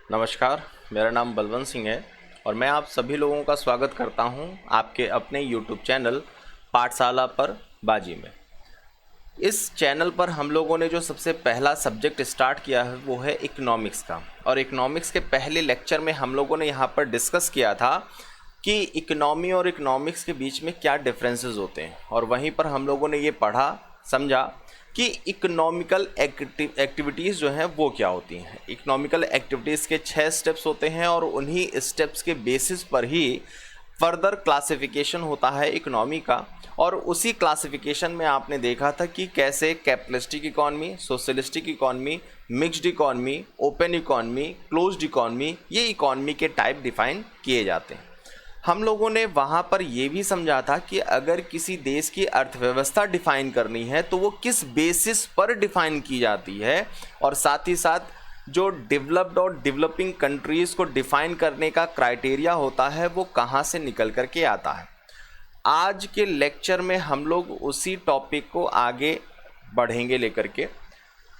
नमस्कार, मेरा नाम बलवंत सिंह है और मैं आप सभी लोगों का स्वागत करता हूं आपके अपने यूट्यूब चैनल पाठशाला पर बाजी में। इस चैनल पर हम लोगों ने जो सबसे पहला सब्जेक्ट स्टार्ट किया है वो है इकोनॉमिक्स का। और इकोनॉमिक्स के पहले लेक्चर में हम लोगों ने यहाँ पर डिस्कस किया था कि इकोनॉमी और इकोनॉमिक्स के बीच में क्या डिफरेंसेस होते हैं, और वहीं पर हम लोगों ने ये पढ़ा समझा कि इकोनॉमिकल एक्टिविटीज़ जो हैं वो क्या होती हैं। इकोनॉमिकल एक्टिविटीज़ के 6 स्टेप्स होते हैं और उन्हीं स्टेप्स के बेसिस पर ही फर्दर क्लासिफिकेशन होता है इकोनॉमी का। और उसी क्लासिफिकेशन में आपने देखा था कि कैसे capitalistic economy, socialistic economy, mixed economy, open economy, closed economy, ये इकॉनमी के टाइप डिफाइन किए जाते हैं। हम लोगों ने वहाँ पर ये भी समझा था कि अगर किसी देश की अर्थव्यवस्था डिफाइन करनी है तो वो किस बेसिस पर डिफाइन की जाती है, और साथ ही साथ जो डेवलप्ड और डेवलपिंग कंट्रीज़ को डिफाइन करने का क्राइटेरिया होता है वो कहाँ से निकल कर के आता है। आज के लेक्चर में हम लोग उसी टॉपिक को आगे बढ़ेंगे लेकर के।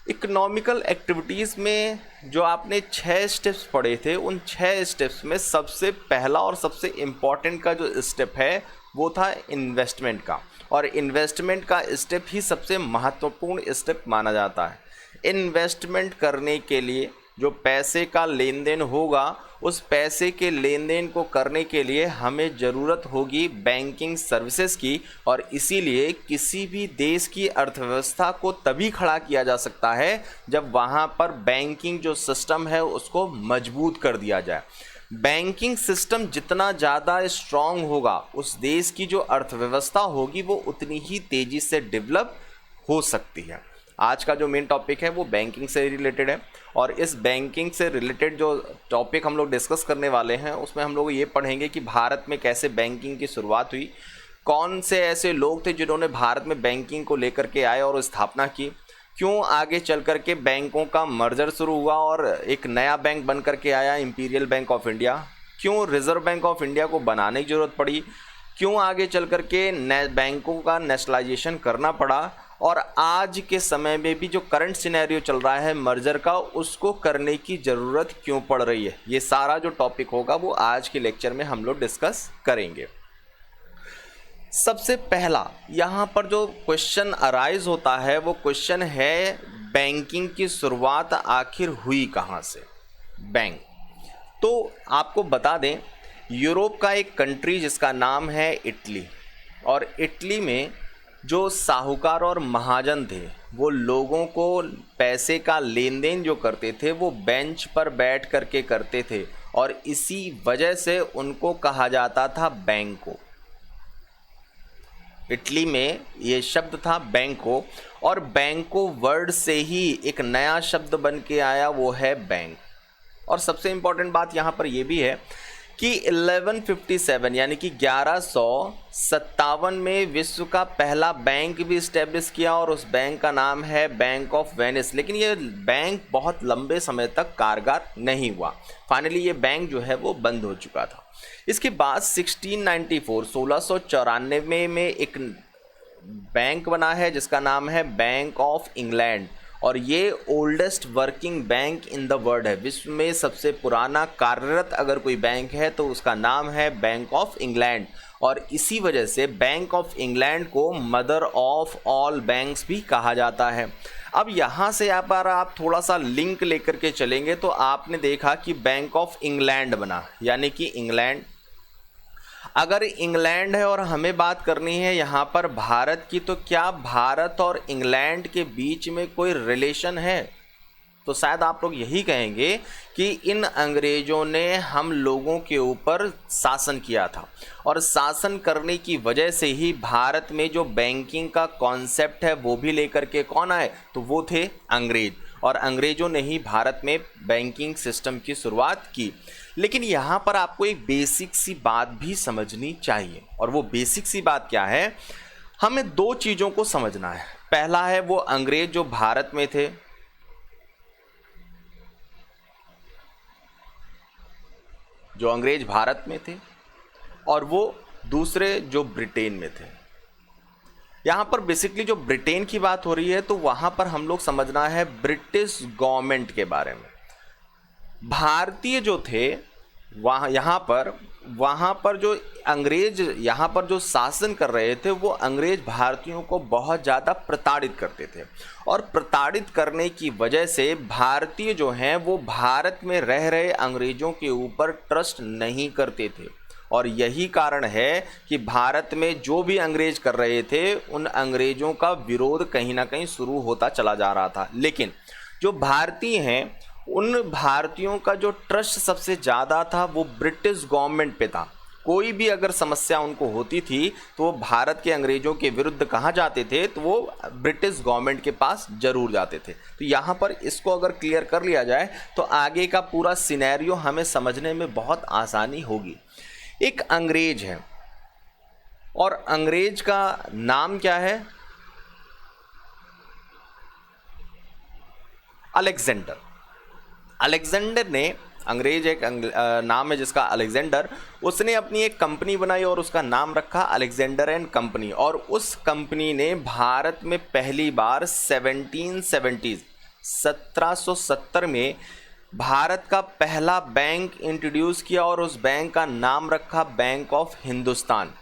इकोनॉमिकल एक्टिविटीज़ में जो आपने 6 स्टेप्स पढ़े थे, उन 6 स्टेप्स में सबसे पहला और सबसे इम्पॉर्टेंट का जो स्टेप है वो था इन्वेस्टमेंट का। और इन्वेस्टमेंट का स्टेप ही सबसे महत्वपूर्ण स्टेप माना जाता है। इन्वेस्टमेंट करने के लिए जो पैसे का लेन देन होगा, उस पैसे के लेन देन को करने के लिए हमें ज़रूरत होगी बैंकिंग सर्विसेज की। और इसीलिए किसी भी देश की अर्थव्यवस्था को तभी खड़ा किया जा सकता है जब वहाँ पर बैंकिंग जो सिस्टम है उसको मजबूत कर दिया जाए। बैंकिंग सिस्टम जितना ज़्यादा स्ट्रॉन्ग होगा, उस देश की जो अर्थव्यवस्था होगी वो उतनी ही तेज़ी से डेवलप हो सकती है। आज का जो मेन टॉपिक है वो बैंकिंग से रिलेटेड है, और इस बैंकिंग से रिलेटेड जो टॉपिक हम लोग डिस्कस करने वाले हैं उसमें हम लोग ये पढ़ेंगे कि भारत में कैसे बैंकिंग की शुरुआत हुई, कौन से ऐसे लोग थे जिन्होंने भारत में बैंकिंग को लेकर के आए और स्थापना की, क्यों आगे चल कर के बैंकों का मर्जर शुरू हुआ और एक नया बैंक बन कर के आया इंपीरियल बैंक ऑफ इंडिया, क्यों रिजर्व बैंक ऑफ इंडिया को बनाने की ज़रूरत पड़ी, क्यों आगे चल कर के बैंकों का नेशनलाइजेशन करना पड़ा, और आज के समय में भी जो करंट सिनेरियो चल रहा है मर्जर का, उसको करने की ज़रूरत क्यों पड़ रही है। ये सारा जो टॉपिक होगा वो आज के लेक्चर में हम लोग डिस्कस करेंगे। सबसे पहला यहाँ पर जो क्वेश्चन अराइज होता है वो क्वेश्चन है बैंकिंग की शुरुआत आखिर हुई कहाँ से। बैंक तो आपको बता दें, यूरोप का एक कंट्री जिसका नाम है इटली, और इटली में जो साहूकार और महाजन थे वो लोगों को पैसे का लेन देन जो करते थे वो बेंच पर बैठ करके करते थे, और इसी वजह से उनको कहा जाता था बैंको। इटली में ये शब्द था बैंको, और बैंको वर्ड से ही एक नया शब्द बन के आया, वो है बैंक। और सबसे इम्पॉर्टेंट बात यहाँ पर यह भी है कि 1157 यानी कि 1157 में विश्व का पहला बैंक भी इस्टेब्लिश किया, और उस बैंक का नाम है बैंक ऑफ वेनिस। लेकिन ये बैंक बहुत लंबे समय तक कारगर नहीं हुआ, फाइनली ये बैंक जो है वो बंद हो चुका था। इसके बाद 1694 में एक बैंक बना है जिसका नाम है बैंक ऑफ इंग्लैंड, और ये oldest working bank in the world है। विश्व में सबसे पुराना कार्यरत अगर कोई बैंक है तो उसका नाम है बैंक ऑफ इंग्लैंड, और इसी वजह से बैंक ऑफ इंग्लैंड को मदर ऑफ ऑल बैंक्स भी कहा जाता है। अब यहाँ से आप थोड़ा सा लिंक लेकर के चलेंगे तो आपने देखा कि बैंक ऑफ इंग्लैंड बना, यानी कि इंग्लैंड। अगर इंग्लैंड है और हमें बात करनी है यहाँ पर भारत की, तो क्या भारत और इंग्लैंड के बीच में कोई रिलेशन है? तो शायद आप लोग यही कहेंगे कि इन अंग्रेज़ों ने हम लोगों के ऊपर शासन किया था, और शासन करने की वजह से ही भारत में जो बैंकिंग का कॉन्सेप्ट है वो भी लेकर के कौन आए, तो वो थे अंग्रेज, और अंग्रेज़ों ने ही भारत में बैंकिंग सिस्टम की शुरुआत की। लेकिन यहाँ पर आपको एक बेसिक सी बात भी समझनी चाहिए, और वो बेसिक सी बात क्या है, हमें 2 चीज़ों को समझना है। पहला है वो अंग्रेज जो भारत में थे, और वो दूसरे जो ब्रिटेन में थे। यहाँ पर बेसिकली जो ब्रिटेन की बात हो रही है तो वहाँ पर हम लोग समझना है ब्रिटिश गवर्नमेंट के बारे में। भारतीय जो थे वहाँ पर जो अंग्रेज यहाँ पर जो शासन कर रहे थे, वो अंग्रेज भारतीयों को बहुत ज़्यादा प्रताड़ित करते थे। और प्रताड़ित करने की वजह से भारतीय जो हैं वो भारत में रह रहे अंग्रेज़ों के ऊपर ट्रस्ट नहीं करते थे। और यही कारण है कि भारत में जो भी अंग्रेज कर रहे थे, उन अंग्रेज़ों का विरोध कहीं ना कहीं शुरू होता चला जा रहा था। लेकिन जो भारतीय हैं, उन भारतीयों का जो ट्रस्ट सबसे ज़्यादा था वो ब्रिटिश गवर्नमेंट पे था। कोई भी अगर समस्या उनको होती थी तो वो भारत के अंग्रेज़ों के विरुद्ध कहाँ जाते थे, तो वो ब्रिटिश गवर्नमेंट के पास ज़रूर जाते थे। तो यहाँ पर इसको अगर क्लियर कर लिया जाए तो आगे का पूरा सिनेरियो हमें समझने में बहुत आसानी होगी। एक अंग्रेज है और अंग्रेज का नाम क्या है? अलेक्जेंडर। अलेक्जेंडर ने, अंग्रेज एक नाम है जिसका अलेक्जेंडर, उसने अपनी एक कंपनी बनाई और उसका नाम रखा अलेक्जेंडर एंड कंपनी। और उस कंपनी ने भारत में पहली बार 1770 में भारत का पहला बैंक इंट्रोड्यूस किया और उस बैंक का नाम रखा बैंक ऑफ हिंदुस्तान।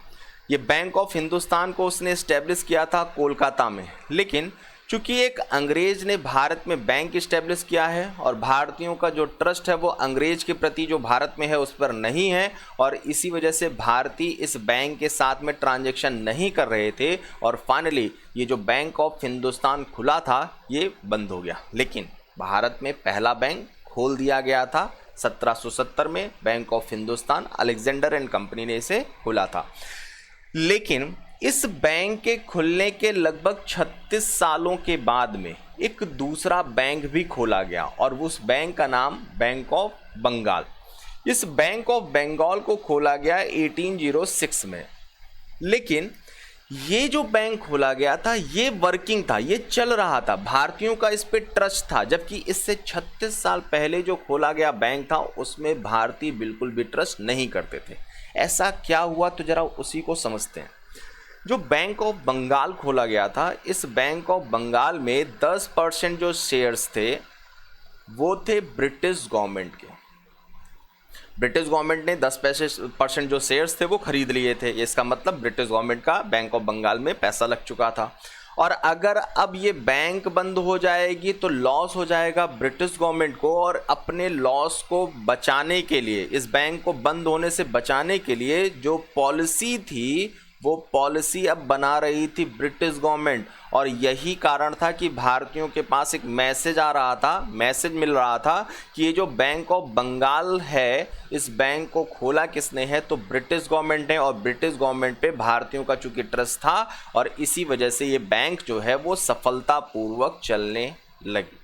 ये बैंक ऑफ हिंदुस्तान को उसने इस्टेब्लिश किया था कोलकाता में। लेकिन चूंकि एक अंग्रेज ने भारत में बैंक इस्टेब्लिश किया है और भारतीयों का जो ट्रस्ट है वो अंग्रेज के प्रति जो भारत में है उस पर नहीं है, और इसी वजह से भारतीय इस बैंक के साथ में ट्रांजैक्शन नहीं कर रहे थे। और फाइनली ये जो बैंक ऑफ हिंदुस्तान खुला था ये बंद हो गया। लेकिन भारत में पहला बैंक खोल दिया गया था 1770 में, bank of Hindustan, Alexander and company ने इसे खोला था। लेकिन इस बैंक के खुलने के लगभग 36 सालों के बाद में एक दूसरा बैंक भी खोला गया और उस बैंक का नाम बैंक ऑफ बंगाल। इस बैंक ऑफ बंगाल को खोला गया 1806 में। लेकिन ये जो बैंक खोला गया था ये वर्किंग था, ये चल रहा था, भारतीयों का इस पे ट्रस्ट था। जबकि इससे 36 साल पहले जो खोला गया बैंक था उसमें भारतीय बिल्कुल भी ट्रस्ट नहीं करते थे। ऐसा क्या हुआ, तो जरा उसी को समझते हैं। जो बैंक ऑफ बंगाल खोला गया था, इस बैंक ऑफ बंगाल में 10% जो शेयर्स थे वो थे ब्रिटिश गवर्नमेंट के। ब्रिटिश गवर्नमेंट ने 10% जो शेयर्स थे वो खरीद लिए थे। इसका मतलब ब्रिटिश गवर्नमेंट का बैंक ऑफ बंगाल में पैसा लग चुका था। और अगर अब ये बैंक बंद हो जाएगी तो लॉस हो जाएगा ब्रिटिश गवर्नमेंट को, और अपने लॉस को बचाने के लिए, इस बैंक को बंद होने से बचाने के लिए जो पॉलिसी थी वो पॉलिसी अब बना रही थी ब्रिटिश गवर्नमेंट। और यही कारण था कि भारतीयों के पास एक मैसेज मिल रहा था कि ये जो बैंक ऑफ बंगाल है, इस बैंक को खोला किसने है, तो ब्रिटिश गवर्नमेंट ने। और ब्रिटिश गवर्नमेंट पे भारतीयों का चूंकि ट्रस्ट था और इसी वजह से ये बैंक जो है वो सफलतापूर्वक चलने लगी।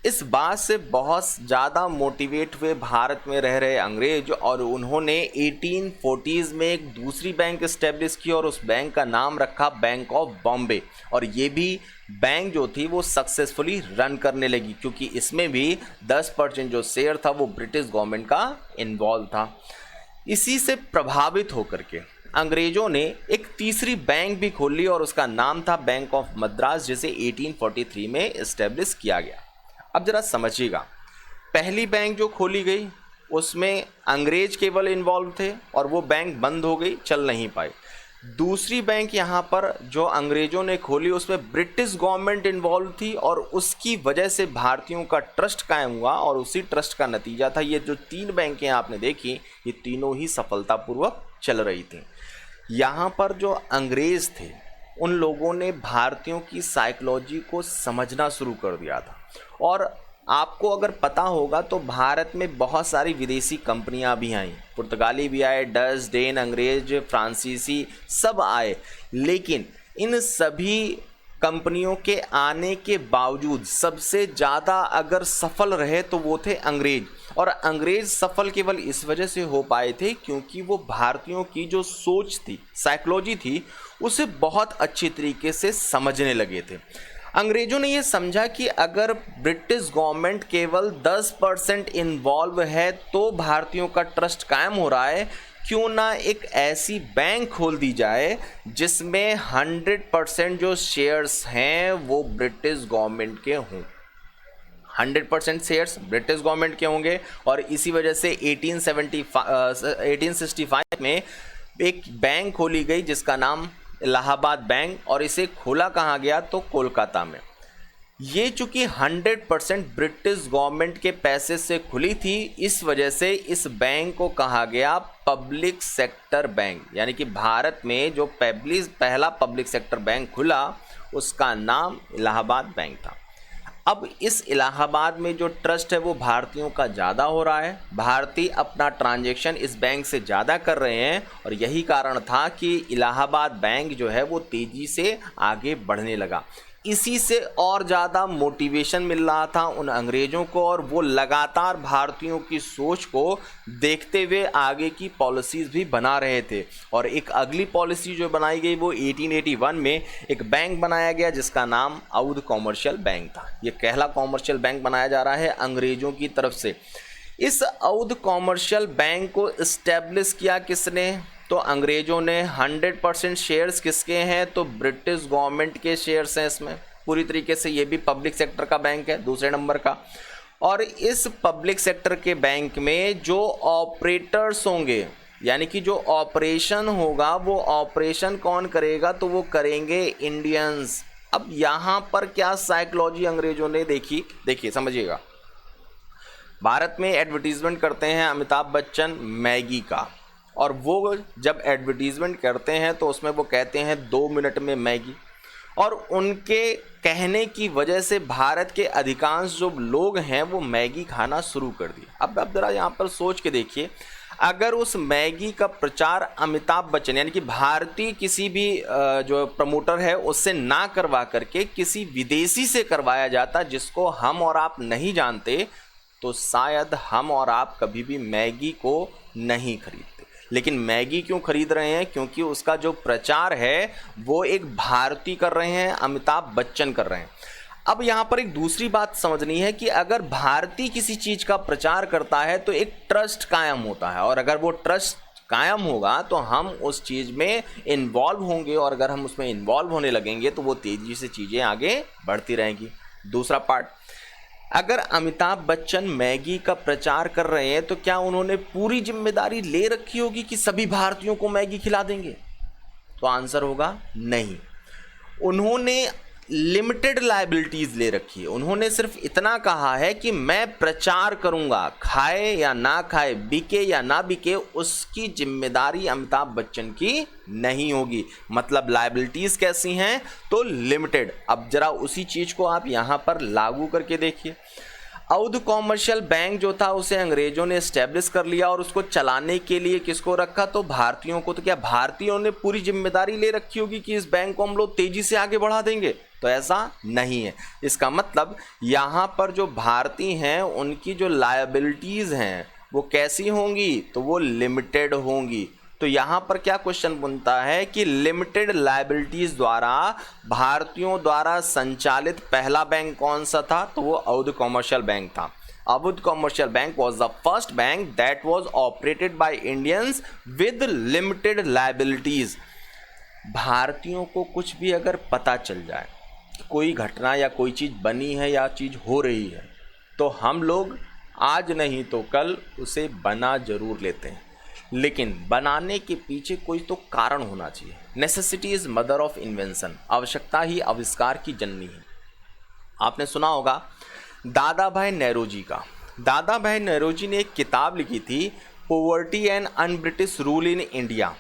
इस बात से बहुत ज़्यादा मोटिवेट हुए भारत में रह रहे अंग्रेज, और उन्होंने 1840s में एक दूसरी बैंक इस्टेब्लिश की और उस बैंक का नाम रखा बैंक ऑफ बॉम्बे। और ये भी बैंक जो थी वो सक्सेसफुली रन करने लगी, क्योंकि इसमें भी 10% जो शेयर था वो ब्रिटिश गवर्नमेंट का इन्वॉल्व था। इसी से प्रभावित होकर के अंग्रेजों ने एक तीसरी बैंक भी खोली और उसका नाम था बैंक ऑफ मद्रास, जिसे 1843 में इस्टेब्लिश किया गया। अब जरा समझिएगा, पहली बैंक जो खोली गई उसमें अंग्रेज केवल इन्वॉल्व थे और वो बैंक बंद हो गई, चल नहीं पाई। दूसरी बैंक यहाँ पर जो अंग्रेजों ने खोली उसमें ब्रिटिश गवर्नमेंट इन्वॉल्व थी और उसकी वजह से भारतीयों का ट्रस्ट कायम हुआ, और उसी ट्रस्ट का नतीजा था ये जो 3 बैंकें आपने देखी, ये तीनों ही सफलतापूर्वक चल रही थी। यहाँ पर जो अंग्रेज थे उन लोगों ने भारतीयों की साइकोलॉजी को समझना शुरू कर दिया था। और आपको अगर पता होगा तो भारत में बहुत सारी विदेशी कंपनियां भी आईं, पुर्तगाली भी आए, डच, डेन, अंग्रेज, फ्रांसीसी सब आए। लेकिन इन सभी कंपनियों के आने के बावजूद सबसे ज़्यादा अगर सफल रहे तो वो थे अंग्रेज। और अंग्रेज सफल केवल इस वजह से हो पाए थे क्योंकि वो भारतीयों की जो सोच थी, साइकोलॉजी थी, उसे बहुत अच्छी तरीके से समझने लगे थे। अंग्रेजों ने ये समझा कि अगर ब्रिटिश गवर्नमेंट केवल 10% इन्वॉल्व है तो भारतीयों का ट्रस्ट कायम हो रहा है, क्यों ना एक ऐसी बैंक खोल दी जाए जिसमें 100% जो शेयर्स हैं वो ब्रिटिश गवर्नमेंट के हों। 100% शेयर्स ब्रिटिश गवर्नमेंट के होंगे और इसी वजह से 1865 में एक बैंक खोली गई जिसका नाम इलाहाबाद बैंक, और इसे खोला कहाँ गया तो कोलकाता में। ये चूंकि 100% ब्रिटिश गवर्नमेंट के पैसे से खुली थी, इस वजह से इस बैंक को कहा गया पब्लिक सेक्टर बैंक, यानी कि भारत में जो पहला पब्लिक सेक्टर बैंक खुला उसका नाम इलाहाबाद बैंक था। अब इस इलाहाबाद में जो ट्रस्ट है वो भारतीयों का ज़्यादा हो रहा है, भारतीय अपना ट्रांजैक्शन इस बैंक से ज़्यादा कर रहे हैं, और यही कारण था कि इलाहाबाद बैंक जो है वो तेज़ी से आगे बढ़ने लगा। इसी से और ज़्यादा मोटिवेशन मिल रहा था उन अंग्रेज़ों को, और वो लगातार भारतीयों की सोच को देखते हुए आगे की पॉलिसीज़ भी बना रहे थे। और एक अगली पॉलिसी जो बनाई गई वो 1881 में एक बैंक बनाया गया जिसका नाम अवध कॉमर्शियल बैंक था। ये पहला कॉमर्शियल बैंक बनाया जा रहा है अंग्रेज़ों की तरफ से। इस अवध कॉमर्शियल बैंक को इस्टेब्लिश किया किसने, तो अंग्रेज़ों ने। 100% शेयर्स किसके हैं, तो ब्रिटिश गवर्नमेंट के शेयर्स हैं इसमें पूरी तरीके से। ये भी पब्लिक सेक्टर का बैंक है दूसरे नंबर का। और इस पब्लिक सेक्टर के बैंक में जो ऑपरेटर्स होंगे, यानी कि जो ऑपरेशन होगा वो ऑपरेशन कौन करेगा, तो वो करेंगे इंडियंस। अब यहाँ पर क्या साइकोलॉजी अंग्रेज़ों ने देखिए समझिएगा। भारत में एडवर्टीज़मेंट करते हैं अमिताभ बच्चन मैगी का, और वो जब एडवर्टीज़मेंट करते हैं तो उसमें वो कहते हैं 2 मिनट में मैगी, और उनके कहने की वजह से भारत के अधिकांश जो लोग हैं वो मैगी खाना शुरू कर दिए। अब ज़रा यहाँ पर सोच के देखिए, अगर उस मैगी का प्रचार अमिताभ बच्चन यानी कि भारतीय किसी भी जो प्रमोटर है उससे ना करवा करके किसी विदेशी से करवाया जाता जिसको हम और आप नहीं जानते, तो शायद हम और आप कभी भी मैगी को नहीं खरीदते। लेकिन मैगी क्यों खरीद रहे हैं, क्योंकि उसका जो प्रचार है वो एक भारतीय कर रहे हैं, अमिताभ बच्चन कर रहे हैं। अब यहाँ पर एक दूसरी बात समझनी है कि अगर भारतीय किसी चीज़ का प्रचार करता है तो एक ट्रस्ट कायम होता है, और अगर वो ट्रस्ट कायम होगा तो हम उस चीज़ में इन्वॉल्व होंगे, और अगर हम उसमें इन्वॉल्व होने लगेंगे तो वो तेज़ी से चीज़ें आगे बढ़ती रहेंगी। दूसरा पार्ट, अगर अमिताभ बच्चन मैगी का प्रचार कर रहे हैं तो क्या उन्होंने पूरी जिम्मेदारी ले रखी होगी कि सभी भारतीयों को मैगी खिला देंगे, तो आंसर होगा नहीं। उन्होंने लिमिटेड लायबिलिटीज़ ले रखी है। उन्होंने सिर्फ इतना कहा है कि मैं प्रचार करूंगा, खाए या ना खाए, बिके या ना बिके, उसकी जिम्मेदारी अमिताभ बच्चन की नहीं होगी। मतलब लायबिलिटीज़ कैसी हैं, तो लिमिटेड। अब जरा उसी चीज़ को आप यहाँ पर लागू करके देखिए। अवध कॉमर्शियल बैंक जो था उसे अंग्रेजों ने इस्टेब्लिश कर लिया, और उसको चलाने के लिए किसको रखा, तो भारतीयों को। तो क्या भारतीयों ने पूरी जिम्मेदारी ले रखी होगी कि इस बैंक को हम लोग तेजी से आगे बढ़ा देंगे, तो ऐसा नहीं है। इसका मतलब यहाँ पर जो भारतीय हैं उनकी जो लायबिलिटीज़ हैं वो कैसी होंगी, तो वो लिमिटेड होंगी। तो यहाँ पर क्या क्वेश्चन बनता है कि लिमिटेड लायबिलिटीज़ द्वारा भारतीयों द्वारा संचालित पहला बैंक कौन सा था, तो वो अवध कॉमर्शियल बैंक था। Awadh commercial bank was the first bank that was operated by Indians with limited liabilities. भारतीयों को कुछ भी अगर पता चल जाए, कोई घटना या कोई चीज़ बनी है या चीज़ हो रही है, तो हम लोग आज नहीं तो कल उसे बना ज़रूर लेते हैं, लेकिन बनाने के पीछे कोई तो कारण होना चाहिए। Necessity is mother of invention. आवश्यकता ही आविष्कार की जननी है। आपने सुना होगा दादा भाई नेहरूजी का। दादा भाई नेहरूजी ने एक किताब लिखी थी, poverty and un British rule in India,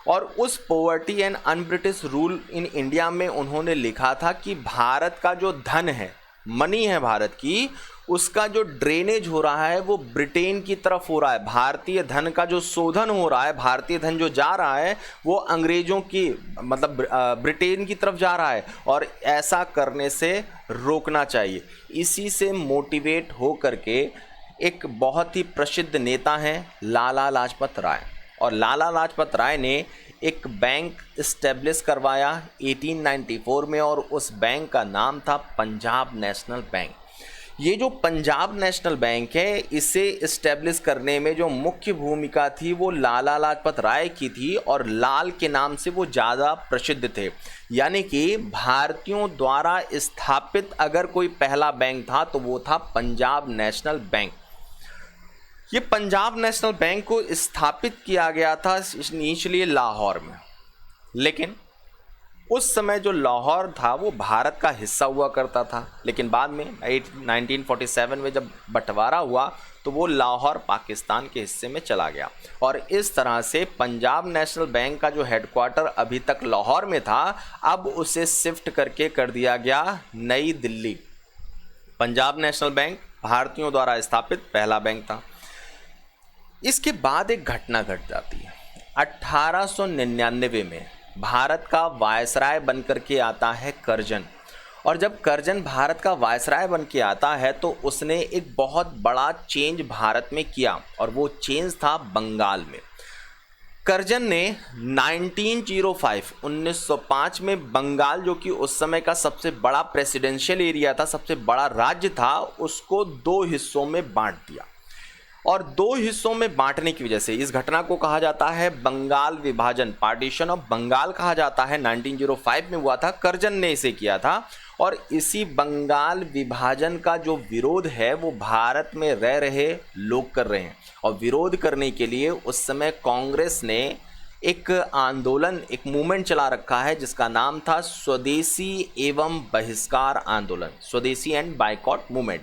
और उस poverty and un British rule in India में उन्होंने लिखा था कि भारत का जो धन है, मनी है भारत की, उसका जो ड्रेनेज हो रहा है वो ब्रिटेन की तरफ हो रहा है। भारतीय धन का जो शोधन हो रहा है, भारतीय धन जो जा रहा है वो अंग्रेज़ों की मतलब ब्रिटेन की तरफ जा रहा है, और ऐसा करने से रोकना चाहिए। इसी से मोटिवेट हो करके एक बहुत ही प्रसिद्ध नेता हैं लाला लाजपत राय, और लाला लाजपत राय ने एक बैंक इस्टेब्लिश करवाया 1894 में, और उस बैंक का नाम था पंजाब नेशनल बैंक। ये जो पंजाब नेशनल बैंक है, इसे इस्टेब्लिश करने में जो मुख्य भूमिका थी वो लाला लाजपत राय की थी, और लाल के नाम से वो ज़्यादा प्रसिद्ध थे। यानी कि भारतीयों द्वारा स्थापित अगर कोई पहला बैंक था तो वो था पंजाब नेशनल बैंक। ये पंजाब नेशनल बैंक को स्थापित किया गया था इनिशियली लाहौर में, लेकिन उस समय जो लाहौर था वो भारत का हिस्सा हुआ करता था, लेकिन बाद में 1947 में जब बंटवारा हुआ तो वो लाहौर पाकिस्तान के हिस्से में चला गया, और इस तरह से पंजाब नेशनल बैंक का जो हेडक्वार्टर अभी तक लाहौर में था, अब उसे शिफ्ट करके कर दिया गया नई दिल्ली। पंजाब नेशनल बैंक भारतीयों द्वारा स्थापित पहला बैंक था। इसके बाद एक घटना घट जाती है। 1899 में भारत का वायसराय बनकर के आता है करजन, और जब करजन भारत का वायसराय बन के आता है तो उसने एक बहुत बड़ा चेंज भारत में किया, और वो चेंज था बंगाल में। करजन ने 1905 में बंगाल, जो कि उस समय का सबसे बड़ा प्रेसिडेंशियल एरिया था, सबसे बड़ा राज्य था, उसको 2 हिस्सों में बांट दिया। और 2 हिस्सों में बांटने की वजह से इस घटना को कहा जाता है बंगाल विभाजन, पार्टीशन ऑफ बंगाल कहा जाता है। 1905 में हुआ था, करजन ने इसे किया था, और इसी बंगाल विभाजन का जो विरोध है वो भारत में रह रहे लोग कर रहे हैं। और विरोध करने के लिए उस समय कांग्रेस ने एक आंदोलन, एक मूवमेंट चला रखा है जिसका नाम था स्वदेशी एवं बहिष्कार आंदोलन, स्वदेशी एंड बायकॉट मूवमेंट।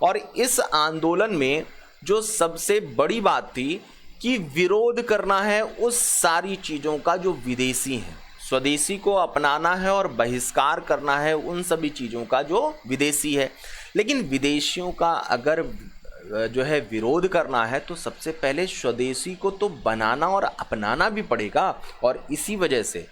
और इस आंदोलन में जो सबसे बड़ी बात थी कि विरोध करना है उस सारी चीज़ों का जो विदेशी हैं, स्वदेशी को अपनाना है और बहिष्कार करना है उन सभी चीज़ों का जो विदेशी है। लेकिन विदेशियों का अगर जो है विरोध करना है तो सबसे पहले स्वदेशी को तो बनाना और अपनाना भी पड़ेगा। और इसी वजह से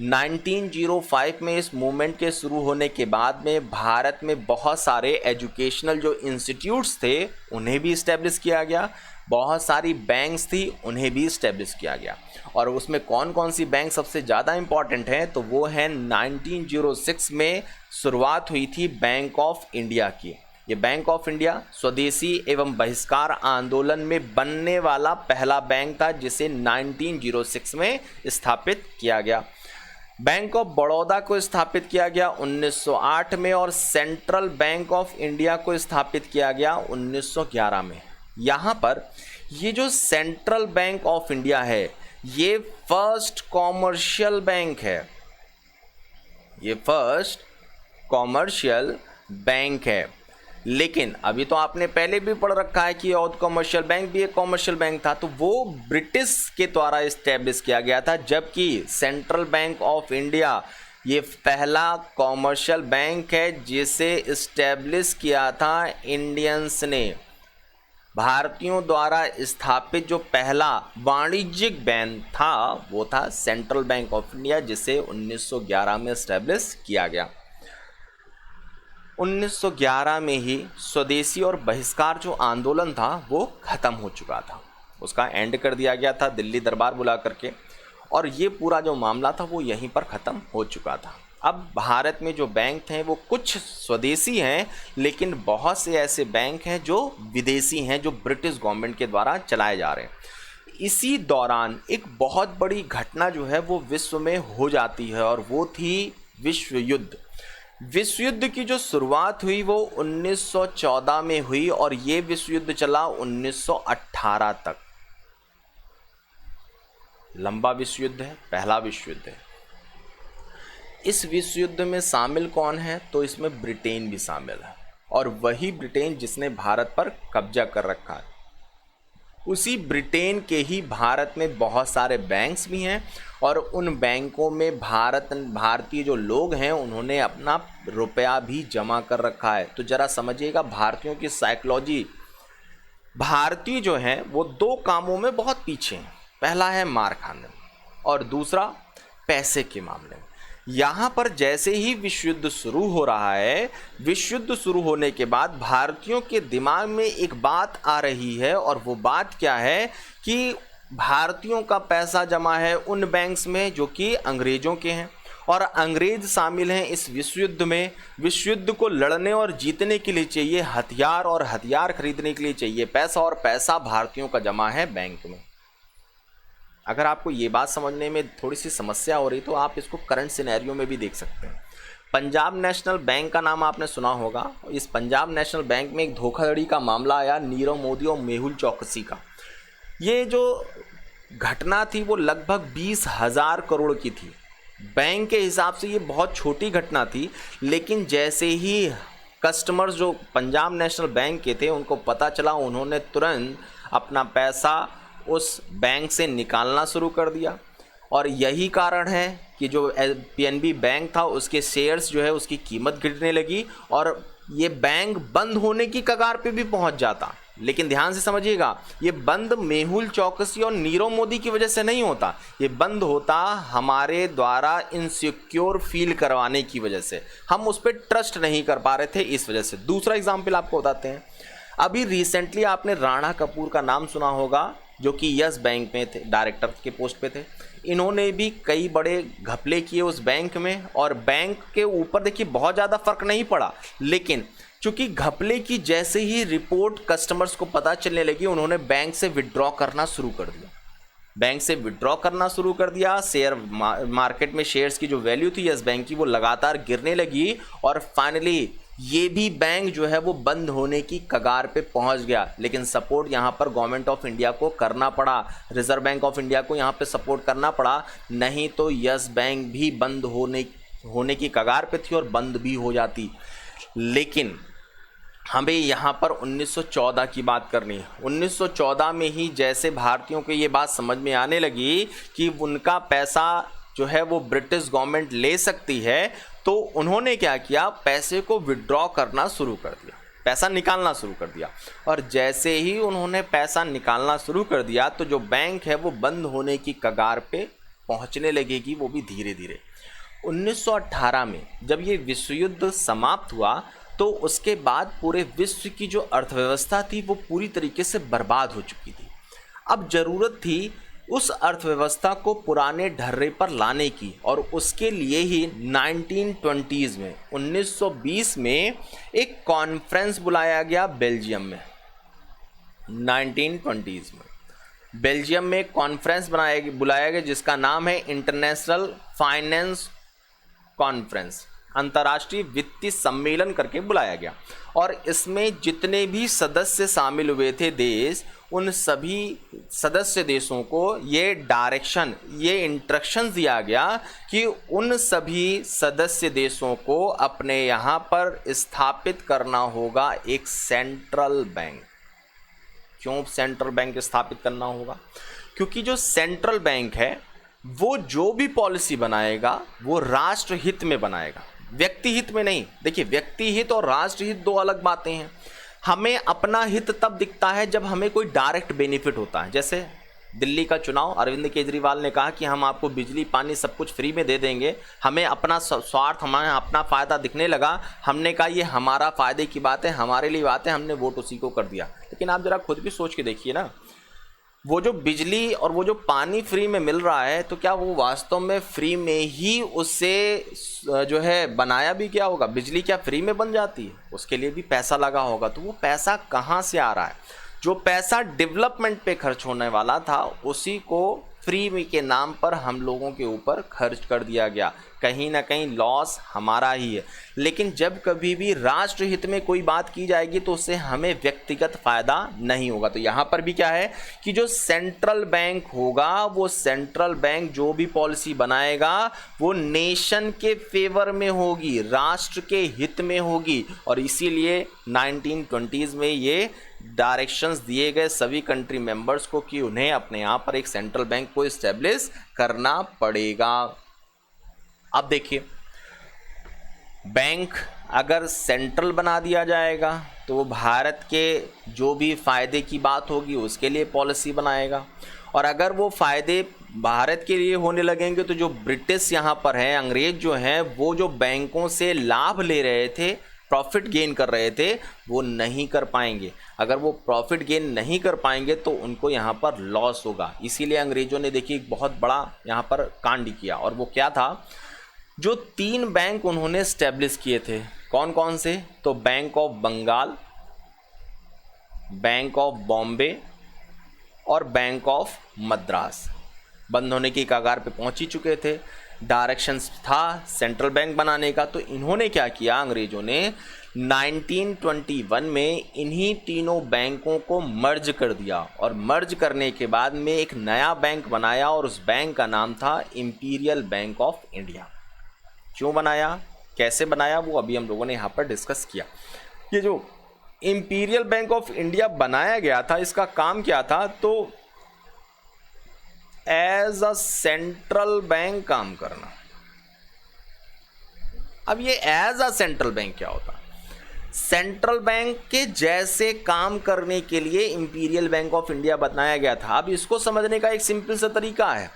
1905 में इस मूवमेंट के शुरू होने के बाद में भारत में बहुत सारे एजुकेशनल जो इंस्टीट्यूट्स थे उन्हें भी इस्टेब्लिश किया गया, बहुत सारी बैंक्स थी उन्हें भी इस्टेब्लिश किया गया। और उसमें कौन कौन सी बैंक सबसे ज़्यादा इम्पॉर्टेंट हैं, तो वो है 1906 में शुरुआत हुई थी बैंक ऑफ इंडिया की। ये बैंक ऑफ इंडिया स्वदेशी एवं बहिष्कार आंदोलन में बनने वाला पहला बैंक था, जिसे 1906 में स्थापित किया गया। बैंक ऑफ बड़ौदा को स्थापित किया गया 1908 में, और सेंट्रल बैंक ऑफ इंडिया को स्थापित किया गया 1911 में। यहाँ पर ये जो सेंट्रल बैंक ऑफ इंडिया है ये फर्स्ट कॉमर्शियल बैंक है, ये फर्स्ट कॉमर्शियल बैंक है। लेकिन अभी तो आपने पहले भी पढ़ रखा है कि और कॉमर्शियल बैंक भी एक कॉमर्शियल बैंक था, तो वो ब्रिटिश के द्वारा इस्टेब्लिश किया गया था, जबकि सेंट्रल बैंक ऑफ इंडिया ये पहला कॉमर्शियल बैंक है जिसे इस्टेब्लिश किया था इंडियंस ने। भारतीयों द्वारा स्थापित जो पहला वाणिज्यिक बैंक था वो था सेंट्रल बैंक ऑफ इंडिया, जिसे 1911 में इस्टेब्लिश किया गया। 1911 में ही स्वदेशी और बहिष्कार जो आंदोलन था वो ख़त्म हो चुका था, उसका एंड कर दिया गया था दिल्ली दरबार बुला करके, और ये पूरा जो मामला था वो यहीं पर ख़त्म हो चुका था। अब भारत में जो बैंक हैं वो कुछ स्वदेशी हैं, लेकिन बहुत से ऐसे बैंक हैं जो विदेशी हैं, जो ब्रिटिश गवर्नमेंट के द्वारा चलाए जा रहे हैं। इसी दौरान एक बहुत बड़ी घटना जो है वो विश्व में हो जाती है, और वो थी विश्व युद्ध। विश्व युद्ध की जो शुरुआत हुई वो 1914 में हुई, और ये विश्व युद्ध चला 1918 तक। लंबा विश्व युद्ध है, पहला विश्व युद्ध है। इस विश्व युद्ध में शामिल कौन है, तो इसमें ब्रिटेन भी शामिल है, और वही ब्रिटेन जिसने भारत पर कब्जा कर रखा है। उसी ब्रिटेन के ही भारत में बहुत सारे बैंक्स भी हैं, और उन बैंकों में भारतीय जो लोग हैं उन्होंने अपना रुपया भी जमा कर रखा है। तो ज़रा समझिएगा भारतीयों की साइकोलॉजी। भारतीय जो हैं वो 2 कामों में बहुत पीछे हैं, पहला है मार खाने में और दूसरा पैसे के मामले में। यहाँ पर जैसे ही विश्व युद्ध शुरू हो रहा है, विश्व युद्ध शुरू होने के बाद भारतीयों के दिमाग में एक बात आ रही है, और वो बात क्या है कि भारतीयों का पैसा जमा है उन बैंक्स में जो कि अंग्रेज़ों के हैं, और अंग्रेज शामिल हैं इस विश्व युद्ध में। विश्व युद्ध को लड़ने और जीतने के लिए चाहिए हथियार, और हथियार खरीदने के लिए चाहिए पैसा, और पैसा भारतीयों का जमा है बैंक में। अगर आपको ये बात समझने में थोड़ी सी समस्या हो रही तो आप इसको करंट सिनेरियो में भी देख सकते हैं। पंजाब नेशनल बैंक का नाम आपने सुना होगा। इस पंजाब नेशनल बैंक में एक धोखाधड़ी का मामला आया नीरव मोदी और मेहुल चौकसी का। ये जो घटना थी वो लगभग 20,000 करोड़ की थी। बैंक के हिसाब से ये बहुत छोटी घटना थी, लेकिन जैसे ही कस्टमर्स जो पंजाब नेशनल बैंक के थे उनको पता चला, उन्होंने तुरंत अपना पैसा उस बैंक से निकालना शुरू कर दिया। और यही कारण है कि जो पीएनबी बैंक था उसके शेयर्स जो है उसकी कीमत गिरने लगी, और ये बैंक बंद होने की कगार पे भी पहुंच जाता। लेकिन ध्यान से समझिएगा, ये बंद मेहुल चौकसी और नीरव मोदी की वजह से नहीं होता, ये बंद होता हमारे द्वारा इनसिक्योर फील करवाने की वजह से। हम उस पर ट्रस्ट नहीं कर पा रहे थे, इस वजह से। दूसरा एग्जाम्पल आपको बताते हैं। अभी रिसेंटली आपने राणा कपूर का नाम सुना होगा, जो कि यस बैंक में थे, डायरेक्टर के पोस्ट पे थे। इन्होंने भी कई बड़े घपले किए उस बैंक में, और बैंक के ऊपर देखिए बहुत ज़्यादा फर्क नहीं पड़ा, लेकिन चूंकि घपले की जैसे ही रिपोर्ट कस्टमर्स को पता चलने लगी, उन्होंने बैंक से विड्रॉ करना शुरू कर दिया। बैंक से विड्रॉ करना शुरू कर दिया। शेयर मार्केट में शेयर्स की जो वैल्यू थी यस बैंक की वो लगातार गिरने लगी, और फाइनली ये भी बैंक जो है वो बंद होने की कगार पे पहुंच गया। लेकिन सपोर्ट यहाँ पर गवर्नमेंट ऑफ इंडिया को करना पड़ा, रिजर्व बैंक ऑफ इंडिया को यहाँ पे सपोर्ट करना पड़ा, नहीं तो यस बैंक भी बंद होने की कगार पे थी और बंद भी हो जाती। लेकिन हमें यहाँ पर 1914 की बात करनी है। 1914 में ही जैसे भारतीयों को ये बात समझ में आने लगी कि उनका पैसा जो है वो ब्रिटिश गवर्नमेंट ले सकती है, तो उन्होंने क्या किया, पैसे को विड्रॉ करना शुरू कर दिया, पैसा निकालना शुरू कर दिया। और जैसे ही उन्होंने पैसा निकालना शुरू कर दिया तो जो बैंक है वो बंद होने की कगार पे पहुंचने लगेगी, वो भी धीरे धीरे। 1918 में जब ये विश्व युद्ध समाप्त हुआ तो उसके बाद पूरे विश्व की जो अर्थव्यवस्था थी वो पूरी तरीके से बर्बाद हो चुकी थी। अब ज़रूरत थी उस अर्थव्यवस्था को पुराने ढर्रे पर लाने की, और उसके लिए ही 1920s में 1920 में एक कॉन्फ्रेंस बुलाया गया बेल्जियम में। 1920s में बेल्जियम में एक कॉन्फ्रेंस बुलाया गया जिसका नाम है इंटरनेशनल फाइनेंस कॉन्फ्रेंस, अंतर्राष्ट्रीय वित्तीय सम्मेलन करके बुलाया गया। और इसमें जितने भी सदस्य शामिल हुए थे देश, उन सभी सदस्य देशों को ये डायरेक्शन, ये इंस्ट्रक्शन दिया गया कि उन सभी सदस्य देशों को अपने यहाँ पर स्थापित करना होगा एक सेंट्रल बैंक। क्यों सेंट्रल बैंक स्थापित करना होगा? क्योंकि जो सेंट्रल बैंक है वो जो भी पॉलिसी बनाएगा वो राष्ट्र हित में बनाएगा, व्यक्ति हित में नहीं। देखिए, व्यक्ति हित और राष्ट्र हित दो अलग बातें हैं। हमें अपना हित तब दिखता है जब हमें कोई डायरेक्ट बेनिफिट होता है। जैसे दिल्ली का चुनाव, अरविंद केजरीवाल ने कहा कि हम आपको बिजली पानी सब कुछ फ्री में दे देंगे। हमें अपना स्वार्थ, हमें अपना फ़ायदा दिखने लगा। हमने कहा ये हमारा फ़ायदे की बात है, हमारे लिए बात है, हमने वोट उसी को कर दिया। लेकिन आप ज़रा खुद भी सोच के देखिए ना, वो जो बिजली और वो जो पानी फ्री में मिल रहा है, तो क्या वो वास्तव में फ्री में ही उससे जो है बनाया भी क्या होगा? बिजली क्या फ्री में बन जाती है? उसके लिए भी पैसा लगा होगा। तो वो पैसा कहाँ से आ रहा है? जो पैसा डेवलपमेंट पे खर्च होने वाला था उसी को फ्री के नाम पर हम लोगों के ऊपर खर्च कर दिया गया। कहीं ना कहीं लॉस हमारा ही है। लेकिन जब कभी भी राष्ट्र हित में कोई बात की जाएगी तो उससे हमें व्यक्तिगत फ़ायदा नहीं होगा। तो यहाँ पर भी क्या है कि जो सेंट्रल बैंक होगा, वो सेंट्रल बैंक जो भी पॉलिसी बनाएगा वो नेशन के फेवर में होगी, राष्ट्र के हित में होगी। और इसीलिए 1920s में ये डायरेक्शंस दिए गए सभी कंट्री मेंबर्स को कि उन्हें अपने यहाँ पर एक सेंट्रल बैंक को इस्टेब्लिश करना पड़ेगा। अब देखिए, बैंक अगर सेंट्रल बना दिया जाएगा तो वो भारत के जो भी फ़ायदे की बात होगी उसके लिए पॉलिसी बनाएगा। और अगर वो फ़ायदे भारत के लिए होने लगेंगे तो जो ब्रिटिश यहाँ पर हैं, अंग्रेज जो हैं, वो जो बैंकों से लाभ ले रहे थे, प्रॉफिट गेन कर रहे थे, वो नहीं कर पाएंगे। अगर वो प्रॉफिट गेन नहीं कर पाएंगे तो उनको यहाँ पर लॉस होगा। इसीलिए अंग्रेज़ों ने देखिए एक बहुत बड़ा यहाँ पर कांड किया। और वो क्या था, जो 3 बैंक उन्होंने स्टैब्लिश किए थे, कौन कौन से? तो bank of Bengal, bank of Bombay और बैंक ऑफ मद्रास बंद होने की कगार पे पहुंच ही चुके थे। डायरेक्शंस था सेंट्रल बैंक बनाने का। तो इन्होंने क्या किया, अंग्रेजों ने 1921 में इन्हीं तीनों बैंकों को मर्ज कर दिया और मर्ज करने के बाद में एक नया बैंक बनाया और उस बैंक का नाम था इंपीरियल बैंक ऑफ इंडिया। क्यों बनाया, कैसे बनाया, वो अभी हम लोगों ने यहाँ पर डिस्कस किया। ये जो इंपीरियल बैंक ऑफ इंडिया बनाया गया था, इसका काम क्या था? तो एज अ सेंट्रल बैंक काम करना। अब ये एज अ सेंट्रल बैंक क्या होता? सेंट्रल बैंक के जैसे काम करने के लिए इंपीरियल बैंक ऑफ इंडिया बनाया गया था। अब इसको समझने का एक सिंपल सा तरीका है,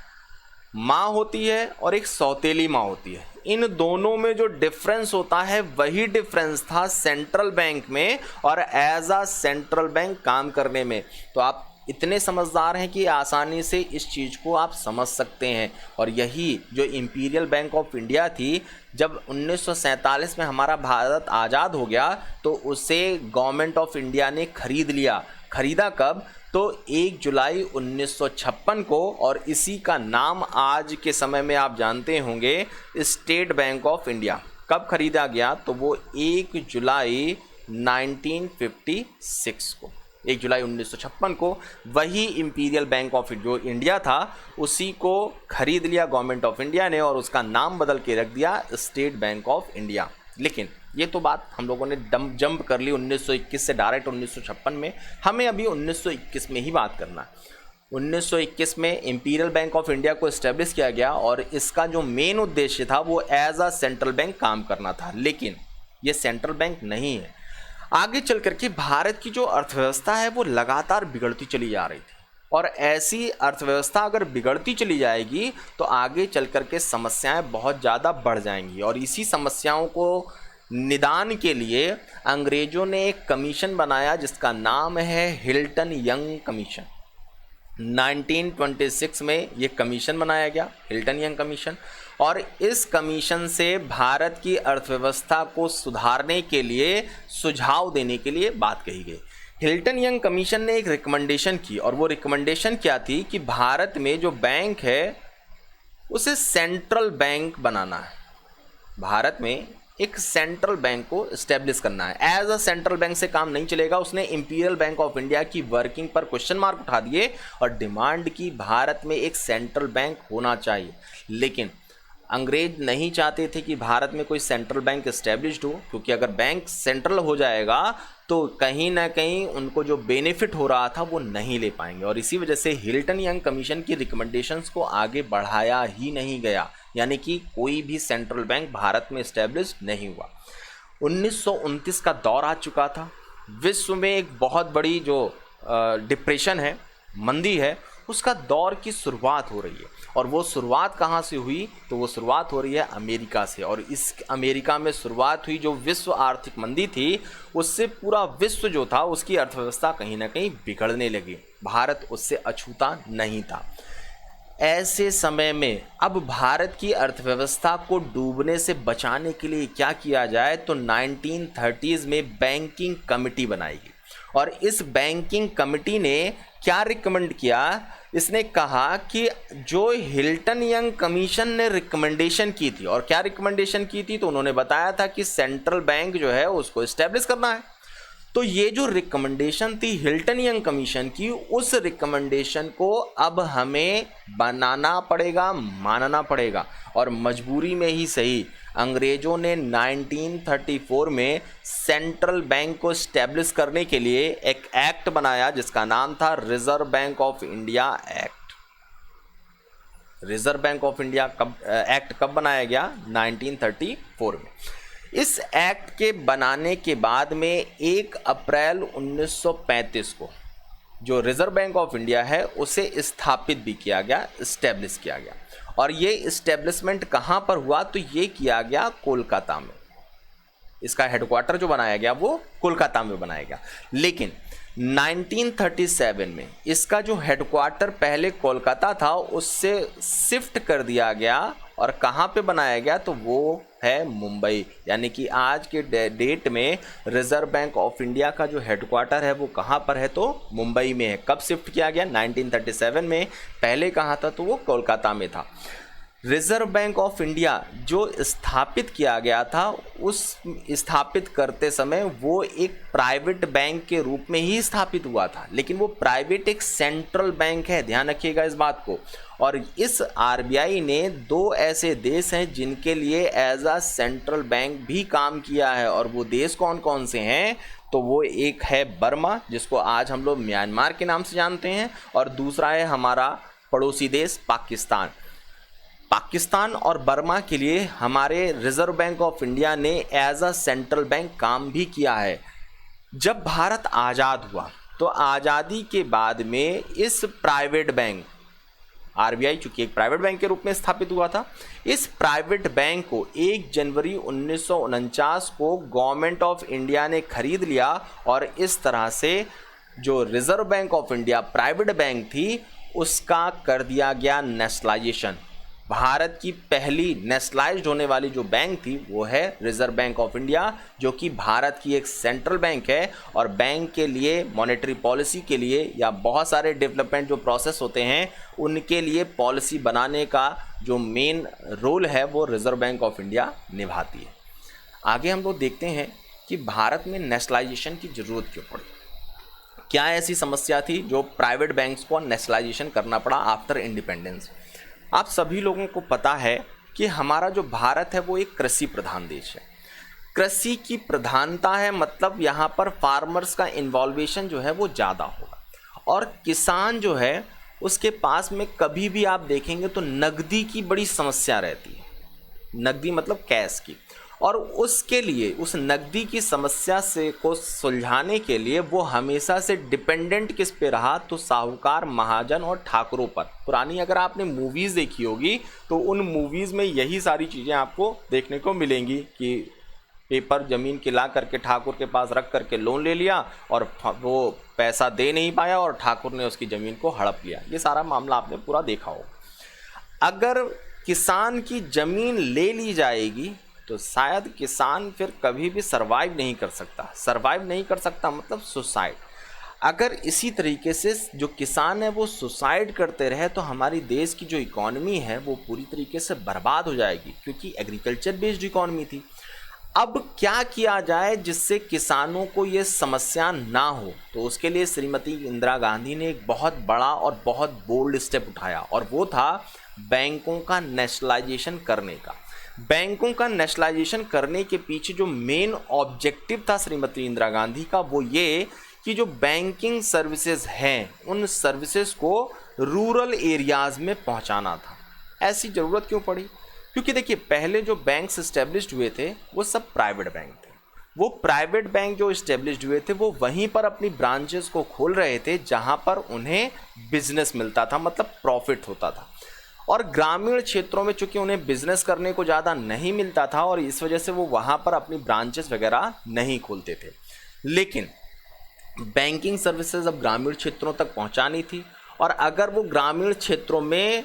माँ होती है और एक सौतेली माँ होती है, इन दोनों में जो डिफरेंस होता है वही डिफरेंस था सेंट्रल बैंक में और एज अ सेंट्रल बैंक काम करने में। तो आप इतने समझदार हैं कि आसानी से इस चीज़ को आप समझ सकते हैं। और यही जो इंपीरियल बैंक ऑफ इंडिया थी, जब 1947 में हमारा भारत आज़ाद हो गया तो उसे गवर्नमेंट ऑफ इंडिया ने खरीद लिया। खरीदा कब? तो 1 जुलाई 1956 को, और इसी का नाम आज के समय में आप जानते होंगे स्टेट बैंक ऑफ इंडिया। कब खरीदा गया? तो वो 1 जुलाई 1956 को, 1 जुलाई 1956 को वही इंपीरियल बैंक ऑफ जो इंडिया था उसी को खरीद लिया गवर्नमेंट ऑफ इंडिया ने और उसका नाम बदल के रख दिया स्टेट बैंक ऑफ इंडिया। लेकिन ये तो बात हम लोगों ने जंप कर ली 1921 से डायरेक्ट 1956 में। हमें अभी 1921 में ही बात करना। 1921 में इंपीरियल बैंक ऑफ इंडिया को इस्टेब्लिश किया गया और इसका जो मेन उद्देश्य था वो एज अ सेंट्रल बैंक काम करना था। लेकिन ये सेंट्रल बैंक नहीं है। आगे चल करके भारत की जो अर्थव्यवस्था है वो लगातार बिगड़ती चली जा रही थी और ऐसी अर्थव्यवस्था अगर बिगड़ती चली जाएगी तो आगे चल करके समस्याएं बहुत ज़्यादा बढ़ जाएंगी। और इसी समस्याओं को निदान के लिए अंग्रेजों ने एक कमीशन बनाया जिसका नाम है हिल्टन यंग कमीशन। 1926 में ये कमीशन बनाया गया, हिल्टन यंग कमीशन, और इस कमीशन से भारत की अर्थव्यवस्था को सुधारने के लिए, सुझाव देने के लिए बात कही गई। हिल्टन यंग कमीशन ने एक रिकमेंडेशन की और वो रिकमेंडेशन क्या थी कि भारत में जो बैंक है उसे सेंट्रल बैंक बनाना है। भारत में एक सेंट्रल बैंक को इस्टेब्लिश करना है। एज अ सेंट्रल बैंक से काम नहीं चलेगा। उसने इंपीरियल बैंक ऑफ इंडिया की वर्किंग पर क्वेश्चन मार्क उठा दिए और डिमांड की भारत में एक सेंट्रल बैंक होना चाहिए। लेकिन अंग्रेज नहीं चाहते थे कि भारत में कोई सेंट्रल बैंक इस्टेब्लिश्ड हो, क्योंकि अगर बैंक सेंट्रल हो जाएगा तो कहीं ना कहीं उनको जो बेनिफिट हो रहा था वो नहीं ले पाएंगे। और इसी वजह से हिल्टन यंग कमीशन की रिकमेंडेशंस को आगे बढ़ाया ही नहीं गया, यानी कि कोई भी सेंट्रल बैंक भारत में इस्टेब्लिश नहीं हुआ। 1929 का दौर आ चुका था। विश्व में एक बहुत बड़ी जो डिप्रेशन है, मंदी है, उसका दौर की शुरुआत हो रही है। और वो शुरुआत कहाँ से हुई? तो वो शुरुआत हो रही है अमेरिका से। और इस अमेरिका में शुरुआत हुई जो विश्व आर्थिक मंदी थी, उससे पूरा विश्व जो था उसकी अर्थव्यवस्था कहीं ना कहीं बिगड़ने लगी। भारत उससे अछूता नहीं था। ऐसे समय में अब भारत की अर्थव्यवस्था को डूबने से बचाने के लिए क्या किया जाए? तो 1930s में बैंकिंग कमेटी बनाई गई और इस बैंकिंग कमेटी ने क्या रिकमेंड किया? इसने कहा कि जो हिल्टन यंग कमीशन ने रिकमेंडेशन की थी, और क्या रिकमेंडेशन की थी? तो उन्होंने बताया था कि सेंट्रल बैंक जो है उसको इस्टेब्लिश करना है। तो ये जो रिकमेंडेशन थी हिल्टन यंग कमीशन की, उस रिकमेंडेशन को अब हमें बनाना पड़ेगा, मानना पड़ेगा। और मजबूरी में ही सही, अंग्रेजों ने 1934 में सेंट्रल बैंक को इस्टेब्लिश करने के लिए एक एक्ट बनाया जिसका नाम था reserve bank of India act. Reserve bank of India act कब बनाया गया? 1934 में। इस एक्ट के बनाने के बाद में 1 अप्रैल 1935 को जो रिजर्व बैंक ऑफ इंडिया है उसे स्थापित भी किया गया, इस्टेब्लिश किया गया। और ये इस्टेब्लिशमेंट कहाँ पर हुआ? तो ये किया गया कोलकाता में। इसका हेडक्वार्टर जो बनाया गया वो कोलकाता में बनाया गया। लेकिन 1937 में इसका जो हेडक्वार्टर पहले कोलकाता था उससे शिफ्ट कर दिया गया और कहाँ पे बनाया गया, तो वो है मुंबई। यानी कि आज के डेट में रिजर्व बैंक ऑफ इंडिया का जो हेडक्वार्टर है वो कहाँ पर है, तो मुंबई में है। कब शिफ्ट किया गया? 1937 में। पहले कहाँ था, तो वो कोलकाता में था। रिजर्व बैंक ऑफ इंडिया जो स्थापित किया गया था, उस स्थापित करते समय वो एक प्राइवेट बैंक के रूप में ही स्थापित हुआ था, लेकिन वो प्राइवेट एक सेंट्रल बैंक है, ध्यान रखिएगा इस बात को। और इस आरबीआई ने 2 ऐसे देश हैं जिनके लिए एज अ सेंट्रल बैंक भी काम किया है, और वो देश कौन कौन से हैं, तो वो एक है बर्मा, जिसको आज हम लोग म्यांमार के नाम से जानते हैं, और दूसरा है हमारा पड़ोसी देश पाकिस्तान। पाकिस्तान और बर्मा के लिए हमारे रिजर्व बैंक ऑफ इंडिया ने एज अ सेंट्रल बैंक काम भी किया है। जब भारत आज़ाद हुआ तो आज़ादी के बाद में इस प्राइवेट बैंक, आरबीआई चूंकि एक प्राइवेट बैंक के रूप में स्थापित हुआ था, इस प्राइवेट बैंक को 1 जनवरी 1949 को गवर्नमेंट ऑफ इंडिया ने खरीद लिया, और इस तरह से जो reserve bank of India private bank थी उसका कर दिया गया नेशनलाइजेशन। भारत की पहली नेशनलाइज्ड होने वाली जो बैंक थी वो है रिजर्व बैंक ऑफ इंडिया, जो कि भारत की एक सेंट्रल बैंक है, और बैंक के लिए मॉनेटरी पॉलिसी के लिए या बहुत सारे डेवलपमेंट जो प्रोसेस होते हैं उनके लिए पॉलिसी बनाने का जो मेन रोल है वो रिजर्व बैंक ऑफ इंडिया निभाती है। आगे हम लोग देखते हैं कि भारत में नेशनलाइजेशन की ज़रूरत क्यों पड़ी, क्या ऐसी समस्या थी जो प्राइवेट बैंक्स को नेशनलाइजेशन करना पड़ा आफ्टर इंडिपेंडेंस। आप सभी लोगों को पता है कि हमारा जो भारत है वो एक कृषि प्रधान देश है। कृषि की प्रधानता है, मतलब यहाँ पर फार्मर्स का इन्वॉल्वेशन जो है वो ज़्यादा होगा, और किसान जो है उसके पास में कभी भी आप देखेंगे तो नकदी की बड़ी समस्या रहती है, नकदी मतलब कैश की, और उसके लिए उस नकदी की समस्या से को सुलझाने के लिए वो हमेशा से डिपेंडेंट किस पे रहा, तो साहूकार, महाजन और ठाकुरों पर। पुरानी अगर आपने मूवीज़ देखी होगी तो उन मूवीज़ में यही सारी चीज़ें आपको देखने को मिलेंगी कि पेपर ज़मीन के ला करके ठाकुर के पास रख करके लोन ले लिया और वो पैसा दे नहीं पाया और ठाकुर ने उसकी ज़मीन को हड़प लिया। ये सारा मामला आपने पूरा देखा हो। अगर किसान की ज़मीन ले ली जाएगी तो शायद किसान फिर कभी भी सरवाइव नहीं कर सकता। सरवाइव नहीं कर सकता मतलब सुसाइड। अगर इसी तरीके से जो किसान है वो सुसाइड करते रहे तो हमारी देश की जो इकॉनमी है वो पूरी तरीके से बर्बाद हो जाएगी, क्योंकि एग्रीकल्चर बेस्ड इकॉनमी थी। अब क्या किया जाए जिससे किसानों को ये समस्या ना हो, तो उसके लिए श्रीमती इंदिरा गांधी ने एक बहुत बड़ा और बहुत बोल्ड स्टेप उठाया, और वो था बैंकों का नेशनलाइजेशन करने का। बैंकों का नेशनलाइजेशन करने के पीछे जो मेन ऑब्जेक्टिव था श्रीमती इंदिरा गांधी का, वो ये कि जो बैंकिंग सर्विसेज हैं उन सर्विसेज को रूरल एरियाज़ में पहुंचाना था। ऐसी ज़रूरत क्यों पड़ी? क्योंकि देखिए, पहले जो बैंक्स इस्टेब्लिश्ड हुए थे वो सब प्राइवेट बैंक थे। वो प्राइवेट बैंक जो इस्टेब्लिश्ड हुए थे वो वहीं पर अपनी ब्रांचेस को खोल रहे थे जहां पर उन्हें बिजनेस मिलता था, मतलब प्रॉफिट होता था। और ग्रामीण क्षेत्रों में चूंकि उन्हें बिजनेस करने को ज़्यादा नहीं मिलता था और इस वजह से वो वहाँ पर अपनी ब्रांचेस वगैरह नहीं खोलते थे। लेकिन बैंकिंग सर्विसेज अब ग्रामीण क्षेत्रों तक पहुँचानी थी, और अगर वो ग्रामीण क्षेत्रों में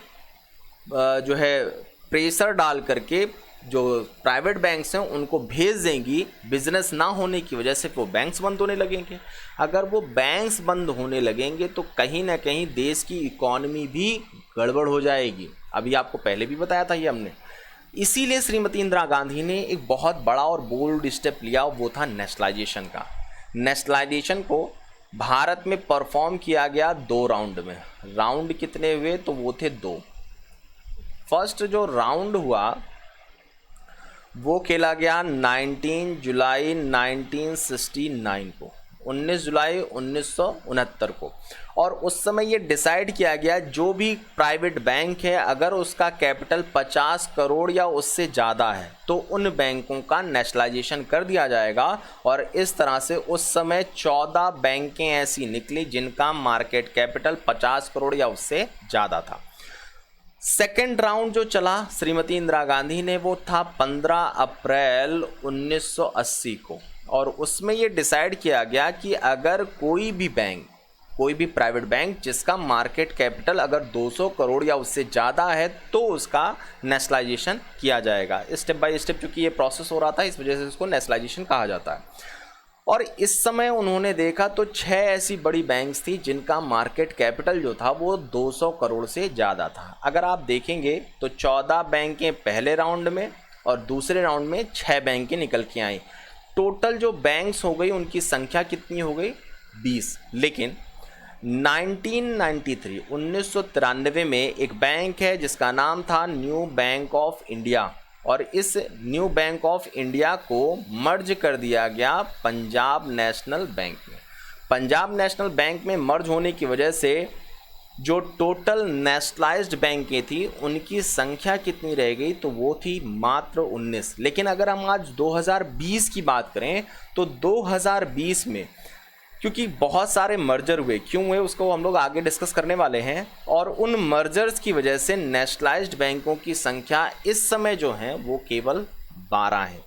जो है प्रेशर डाल करके जो प्राइवेट बैंक्स हैं उनको भेज देंगी, बिजनेस ना होने की वजह से वो बैंक्स बंद होने लगेंगे। अगर वो बैंक्स बंद होने लगेंगे तो कहीं ना कहीं देश की इकॉनमी भी गड़बड़ हो जाएगी। अभी आपको पहले भी बताया था ये हमने। इसीलिए श्रीमती इंदिरा गांधी ने एक बहुत बड़ा और बोल्ड स्टेप लिया, वो था नेशनलाइजेशन का। नेशनलाइजेशन को भारत में परफॉर्म किया गया 2 राउंड में। राउंड कितने हुए? तो वो थे 2। फर्स्ट जो राउंड हुआ वो खेला गया 19 जुलाई 1969 को, 19 जुलाई 1969 को। और उस समय ये डिसाइड किया गया जो भी प्राइवेट बैंक है अगर उसका कैपिटल 50 करोड़ या उससे ज़्यादा है तो उन बैंकों का नेशनलाइजेशन कर दिया जाएगा। और इस तरह से उस समय 14 बैंकें ऐसी निकली जिनका मार्केट कैपिटल 50 करोड़ या उससे ज़्यादा था। सेकेंड राउंड जो चला श्रीमती इंदिरा गांधी ने वो था 15 अप्रैल 1980 को। और उसमें ये डिसाइड किया गया कि अगर कोई भी बैंक, कोई भी प्राइवेट बैंक जिसका मार्केट कैपिटल अगर 200 करोड़ या उससे ज़्यादा है तो उसका नेशनलाइजेशन किया जाएगा। स्टेप बाय स्टेप चूँकि ये प्रोसेस हो रहा था, इस वजह से इसको नेशनलाइजेशन कहा जाता है। और इस समय उन्होंने देखा तो 6 ऐसी बड़ी बैंक्स थी जिनका मार्केट कैपिटल जो था वो 200 करोड़ से ज़्यादा था। अगर आप देखेंगे तो 14 बैंकें पहले राउंड में और दूसरे राउंड में 6 बैंकें निकल के आई। टोटल जो बैंक्स हो गई उनकी संख्या कितनी हो गई? 20। लेकिन 1993 में एक बैंक है जिसका नाम था न्यू बैंक ऑफ इंडिया, और इस न्यू बैंक ऑफ इंडिया को मर्ज कर दिया गया पंजाब नेशनल बैंक में। पंजाब नेशनल बैंक में मर्ज होने की वजह से जो टोटल नेशनलाइज्ड बैंकें थी उनकी संख्या कितनी रह गई? तो वो थी मात्र 19। लेकिन अगर हम आज 2020 की बात करें तो 2020 में क्योंकि बहुत सारे मर्जर हुए, क्यों हुए उसको हम लोग आगे डिस्कस करने वाले हैं, और उन मर्जर्स की वजह से नेशनलाइज्ड बैंकों की संख्या इस समय जो है वो केवल 12 है।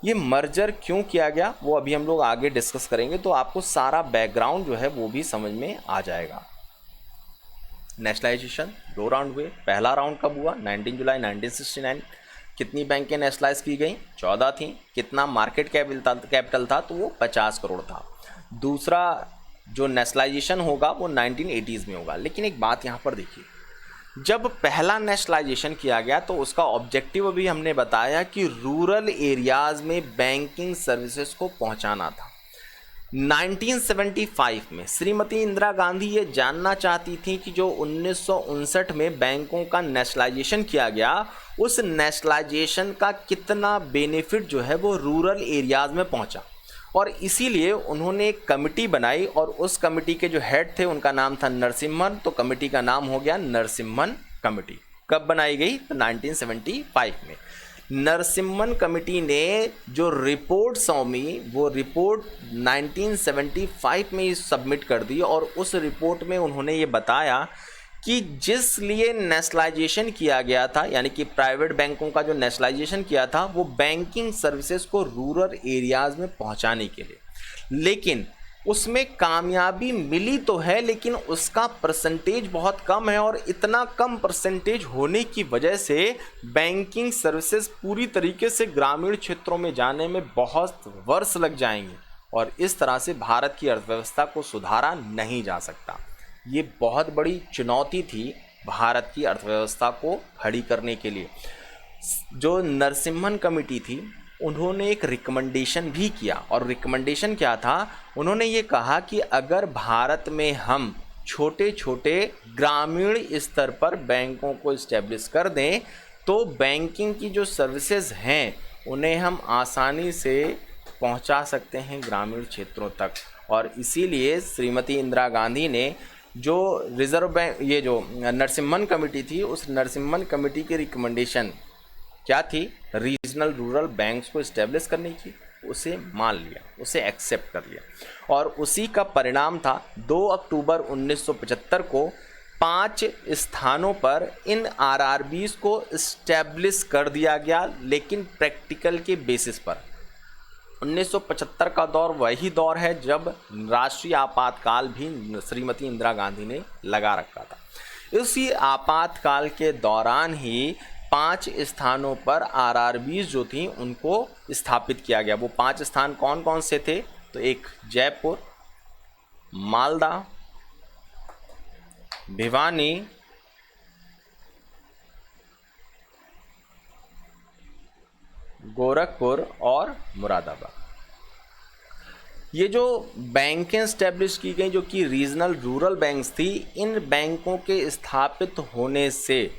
ये मर्जर क्यों किया गया वो अभी हम लोग आगे डिस्कस करेंगे, तो आपको सारा बैकग्राउंड जो है वो भी समझ में आ जाएगा। नेशनलाइजेशन 2 राउंड हुए। पहला राउंड कब हुआ? 19 जुलाई 1969। कितनी बैंकें नेशनलाइज की गई? 14 थी। कितना मार्केट कैपिटल था? तो वो 50 करोड़ था। दूसरा जो नेशनलाइजेशन होगा वो 1980s में होगा। लेकिन एक बात यहाँ पर देखिए, जब पहला नेशनलाइजेशन किया गया तो उसका ऑब्जेक्टिव अभी हमने बताया कि रूरल एरियाज़ में बैंकिंग सर्विसेज को पहुँचाना था। 1975 में श्रीमती इंदिरा गांधी ये जानना चाहती थी कि जो 1959 में बैंकों का नेशनलाइजेशन किया गया उस नेशनलाइजेशन का कितना बेनिफिट जो है वो रूरल एरियाज़ में पहुंचा, और इसीलिए उन्होंने एक कमेटी बनाई और उस कमेटी के जो हेड थे उनका नाम था नरसिम्हन। तो कमेटी का नाम हो गया नरसिम्हन कमेटी। कब बनाई गई? तो 1975 में। नरसिम्हन कमेटी ने जो रिपोर्ट सौंपी वो रिपोर्ट 1975 में ही सबमिट कर दी, और उस रिपोर्ट में उन्होंने ये बताया कि जिस लिए नेशनलाइजेशन किया गया था, यानी कि प्राइवेट बैंकों का जो नेशनलाइजेशन किया था वो बैंकिंग सर्विसेज को रूरल एरियाज़ में पहुंचाने के लिए, लेकिन उसमें कामयाबी मिली तो है लेकिन उसका परसेंटेज बहुत कम है, और इतना कम परसेंटेज होने की वजह से बैंकिंग सर्विसेज पूरी तरीके से ग्रामीण क्षेत्रों में जाने में बहुत वर्ष लग जाएंगे, और इस तरह से भारत की अर्थव्यवस्था को सुधारा नहीं जा सकता। ये बहुत बड़ी चुनौती थी भारत की अर्थव्यवस्था को खड़ी करने के लिए। जो नरसिम्हन कमेटी थी उन्होंने एक रिकमेंडेशन भी किया, और रिकमेंडेशन क्या था? उन्होंने ये कहा कि अगर भारत में हम छोटे छोटे ग्रामीण स्तर पर बैंकों को इस्टेब्लिश कर दें तो बैंकिंग की जो सर्विसेज हैं उन्हें हम आसानी से पहुंचा सकते हैं ग्रामीण क्षेत्रों तक। और इसीलिए श्रीमती इंदिरा गांधी ने जो रिजर्व बैंक, ये जो नरसिम्हन कमेटी थी, उस नरसिम्हन कमेटी की रिकमेंडेशन क्या थी? रीजनल रूरल बैंक्स को इस्टेब्लिश करने की, उसे मान लिया, उसे एक्सेप्ट कर लिया, और उसी का परिणाम था 2 अक्टूबर 1975 को 5 स्थानों पर इन आरआरबीज़ को इस्टेब्लिश कर दिया गया, लेकिन प्रैक्टिकल के बेसिस पर। 1975 का दौर वही दौर है जब राष्ट्रीय आपातकाल भी श्रीमती इंदिरा गांधी ने लगा रखा था। इसी आपातकाल के दौरान ही 5 स्थानों पर आरआरबीज़ जो थी उनको स्थापित किया गया। वो 5 स्थान कौन कौन से थे? तो एक जयपुर, मालदा, भिवानी, गोरखपुर और मुरादाबाद। ये जो बैंकें इस्टेब्लिश की गई जो कि रीजनल रूरल बैंक्स थी, इन बैंकों के स्थापित होने से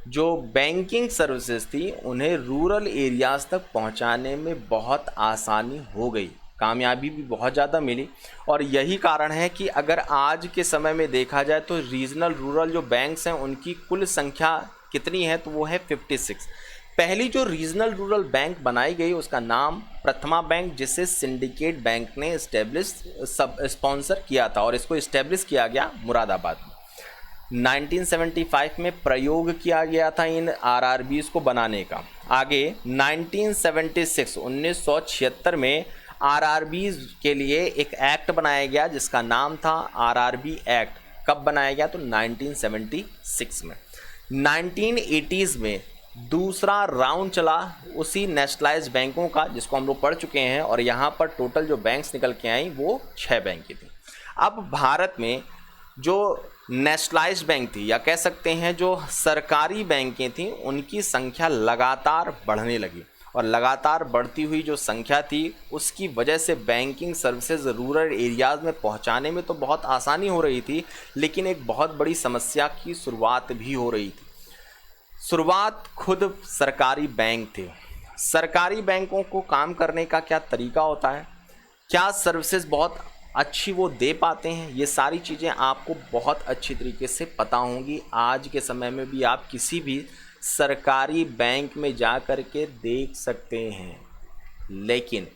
जो बैंकिंग सर्विसेज थी उन्हें रूरल एरियाज़ तक पहुंचाने में बहुत आसानी हो गई, कामयाबी भी बहुत ज़्यादा मिली। और यही कारण है कि अगर आज के समय में देखा जाए तो रीजनल रूरल जो बैंक्स हैं उनकी कुल संख्या कितनी है? तो वो है 56। पहली जो रीजनल रूरल बैंक बनाई गई उसका नाम प्रथमा बैंक, जिसे सिंडिकेट बैंक ने स्पॉन्सर किया था, और इसको इस्टेब्लिश किया गया मुरादाबाद में। 1975 में प्रयोग किया गया था इन आरआरबीज़ को बनाने का। आगे 1976 में आरआरबी के लिए एक एक्ट बनाया गया जिसका नाम था आरआरबी एक्ट। कब बनाया गया? तो 1976 में। 1980s में दूसरा राउंड चला उसी नेशनलाइज्ड बैंकों का, जिसको हम लोग पढ़ चुके हैं, और यहाँ पर टोटल जो बैंक्स निकल के आई वो 6 बैंक की थी। अब भारत में जो नेशनलाइज्ड बैंक थी, या कह सकते हैं जो सरकारी बैंकें थी, उनकी संख्या लगातार बढ़ने लगी, और लगातार बढ़ती हुई जो संख्या थी उसकी वजह से बैंकिंग सर्विसेज रूरल एरियाज़ में पहुंचाने में तो बहुत आसानी हो रही थी, लेकिन एक बहुत बड़ी समस्या की शुरुआत भी हो रही थी। शुरुआत खुद सरकारी बैंक थे। सरकारी बैंकों को काम करने का क्या तरीका होता है, क्या सर्विसेज बहुत अच्छी वो दे पाते हैं, ये सारी चीज़ें आपको बहुत अच्छी तरीके से पता होंगी। आज के समय में भी आप किसी भी सरकारी बैंक में जा कर के देख सकते हैं, लेकिन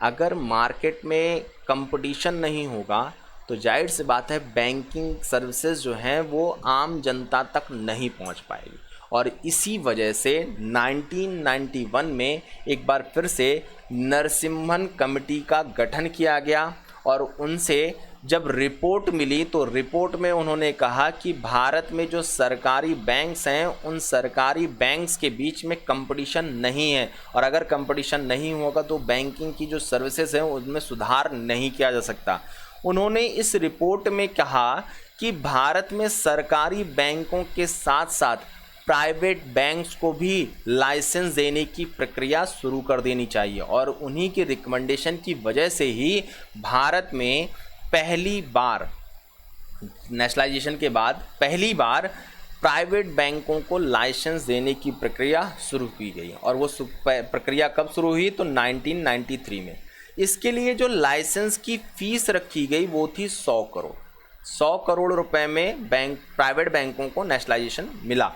अगर मार्केट में कंपटीशन नहीं होगा तो जाहिर सी बात है बैंकिंग सर्विसेज जो हैं वो आम जनता तक नहीं पहुंच पाएगी। और इसी वजह से 1991 में एक बार फिर से नरसिम्हन कमेटी का गठन किया गया, और उनसे जब रिपोर्ट मिली तो रिपोर्ट में उन्होंने कहा कि भारत में जो सरकारी बैंक्स हैं उन सरकारी बैंक्स के बीच में कंपटीशन नहीं है, और अगर कंपटीशन नहीं होगा तो बैंकिंग की जो सर्विसेज हैं उनमें सुधार नहीं किया जा सकता। उन्होंने इस रिपोर्ट में कहा कि भारत में सरकारी बैंकों के साथ साथ प्राइवेट बैंक्स को भी लाइसेंस देने की प्रक्रिया शुरू कर देनी चाहिए, और उन्हीं की रिकमेंडेशन की वजह से ही भारत में पहली बार नेशनलाइजेशन के बाद पहली बार प्राइवेट बैंकों को लाइसेंस देने की प्रक्रिया शुरू की गई, और वो प्रक्रिया कब शुरू हुई? तो 1993 में। इसके लिए जो लाइसेंस की फ़ीस रखी गई वो थी 100 करोड़। 100 करोड़ रुपए में प्राइवेट बैंकों को नेशनलाइजेशन मिला।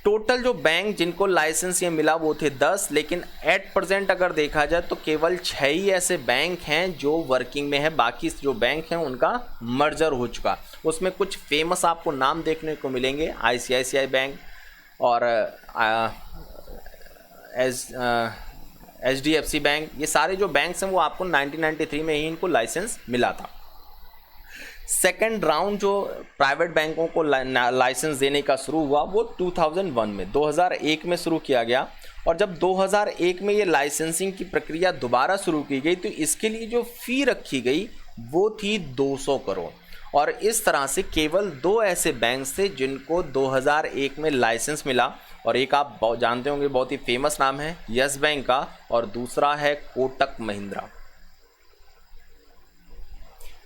टोटल जो बैंक जिनको लाइसेंस ये मिला वो थे 10, लेकिन एट प्रेजेंट अगर देखा जाए तो केवल 6 ही ऐसे बैंक हैं जो वर्किंग में है। बाकी जो बैंक हैं उनका मर्जर हो चुका। उसमें कुछ फेमस आपको नाम देखने को मिलेंगे, ICICI बैंक और HDFC बैंक। ये सारे जो बैंक्स हैं वो आपको 1993 में ही इनको लाइसेंस मिला था। सेकेंड राउंड जो प्राइवेट बैंकों को लाइसेंस देने का शुरू हुआ वो 2001 में 2001 में शुरू किया गया, और जब 2001 में ये लाइसेंसिंग की प्रक्रिया दोबारा शुरू की गई तो इसके लिए जो फ़ी रखी गई वो थी 200 करोड़। और इस तरह से केवल 2 ऐसे बैंक थे जिनको 2001 में लाइसेंस मिला, और एक आप जानते होंगे बहुत ही फेमस नाम है यस बैंक का, और दूसरा है कोटक महिंद्रा।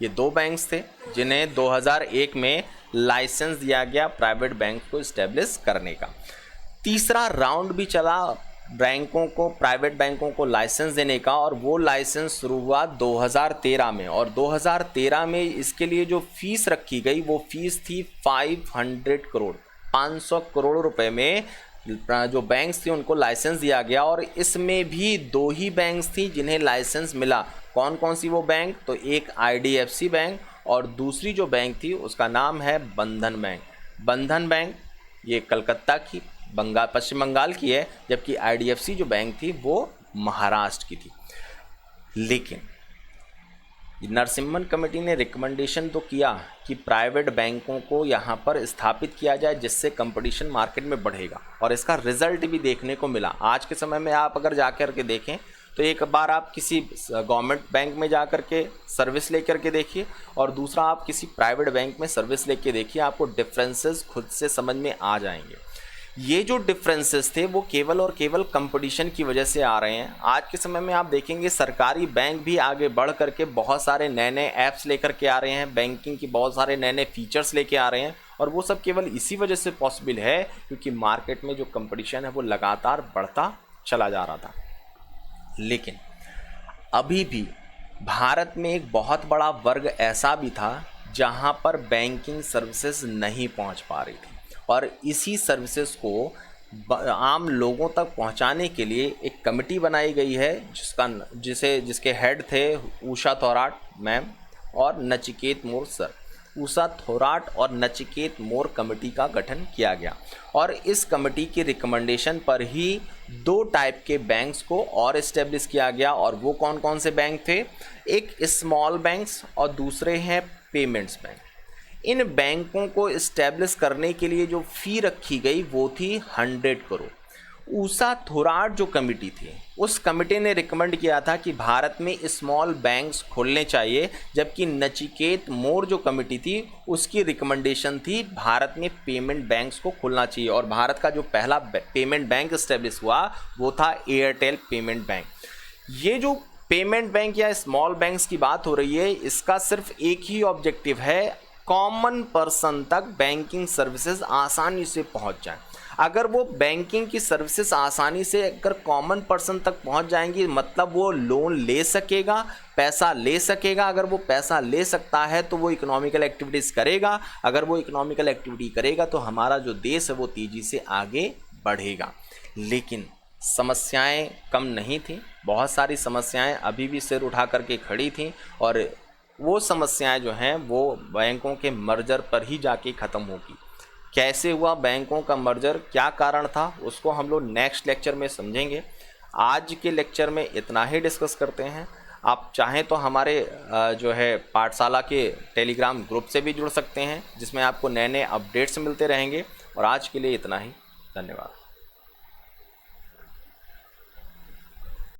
ये 2 बैंक्स थे जिन्हें 2001 में लाइसेंस दिया गया प्राइवेट बैंक को इस्टेब्लिश करने का। तीसरा राउंड भी चला बैंकों को, प्राइवेट बैंकों को लाइसेंस देने का, और वो लाइसेंस शुरू हुआ 2013 में। और 2013 में इसके लिए जो फीस रखी गई वो फीस थी 500 करोड़, 500 करोड़ रुपए में जो बैंक्स थे उनको लाइसेंस दिया गया। और इसमें भी 2 ही बैंक्स थी जिन्हें लाइसेंस मिला। कौन कौन सी वो बैंक? तो एक IDFC बैंक और दूसरी जो बैंक थी उसका नाम है बंधन बैंक। बंधन बैंक ये कलकत्ता की पश्चिम बंगाल की है, जबकि IDFC जो बैंक थी वो महाराष्ट्र की थी। लेकिन नरसिम्हन कमेटी ने रिकमेंडेशन तो किया कि प्राइवेट बैंकों को यहाँ पर स्थापित किया जाए जिससे कंपटीशन मार्केट में बढ़ेगा, और इसका रिजल्ट भी देखने को मिला। आज के समय में आप अगर जाकर के देखें तो एक बार आप किसी गवर्नमेंट बैंक में जाकर के सर्विस लेकर के देखिए, और दूसरा आप किसी प्राइवेट बैंक में सर्विस लेकर देखिए, आपको डिफरेंसेस खुद से समझ में आ जाएंगे। ये जो डिफरेंसेस थे वो केवल और केवल कंपटीशन की वजह से आ रहे हैं। आज के समय में आप देखेंगे सरकारी बैंक भी आगे बढ़ करके बहुत सारे नए नए ऐप्स लेकर के आ रहे हैं, बैंकिंग की बहुत सारे नए नए फीचर्स लेके आ रहे हैं, और वो सब केवल इसी वजह से पॉसिबल है क्योंकि मार्केट में जो कंपटीशन है वो लगातार बढ़ता चला जा रहा था। लेकिन अभी भी भारत में एक बहुत बड़ा वर्ग ऐसा भी था जहां पर बैंकिंग सर्विसेज नहीं पहुंच पा रही थी, और इसी सर्विसेज को आम लोगों तक पहुंचाने के लिए एक कमेटी बनाई गई है जिसके हेड थे उषा थोराट मैम और नचिकेत मोर सर। उषा थोराट और नचिकेत मोर कमेटी का गठन किया गया और इस कमेटी की रिकमेंडेशन पर ही 2 टाइप के बैंक्स को और इस्टेब्लिश किया गया। और वो कौन कौन से बैंक थे? एक स्मॉल बैंक्स और दूसरे हैं पेमेंट्स बैंक। इन बैंकों को इस्टेब्लिश करने के लिए जो फ़ी रखी गई वो थी 100 करोड़। उषा थोराट जो कमेटी थी, उस कमेटी ने रिकमेंड किया था कि भारत में स्मॉल बैंक्स खोलने चाहिए, जबकि नचिकेत मोर जो कमेटी थी उसकी रिकमेंडेशन थी भारत में पेमेंट बैंक्स को खोलना चाहिए। और भारत का जो पहला पेमेंट बैंक इस्टेब्लिश हुआ वो था एयरटेल पेमेंट बैंक। ये जो पेमेंट बैंक या स्मॉल बैंक्स की बात हो रही है, इसका सिर्फ एक ही ऑब्जेक्टिव है, कॉमन पर्सन तक बैंकिंग सर्विसेज आसानी से पहुंच जाए। अगर वो बैंकिंग की सर्विसेज आसानी से अगर कॉमन पर्सन तक पहुंच जाएंगी, मतलब वो लोन ले सकेगा, पैसा ले सकेगा। अगर वो पैसा ले सकता है तो वो इकोनॉमिकल एक्टिविटीज़ करेगा। अगर वो इकोनॉमिकल एक्टिविटी करेगा तो हमारा जो देश है वो तेज़ी से आगे बढ़ेगा। लेकिन समस्याएं कम नहीं थी, बहुत सारी समस्याएं अभी भी सिर उठा करके खड़ी थीं और वो समस्याएं जो हैं वो बैंकों के मर्जर पर ही जाके ख़त्म होगी। कैसे हुआ बैंकों का मर्जर, क्या कारण था, उसको हम लोग नेक्स्ट लेक्चर में समझेंगे। आज के लेक्चर में इतना ही डिस्कस करते हैं। आप चाहें तो हमारे जो है पाठशाला के टेलीग्राम ग्रुप से भी जुड़ सकते हैं, जिसमें आपको नए नए अपडेट्स मिलते रहेंगे। और आज के लिए इतना ही, धन्यवाद।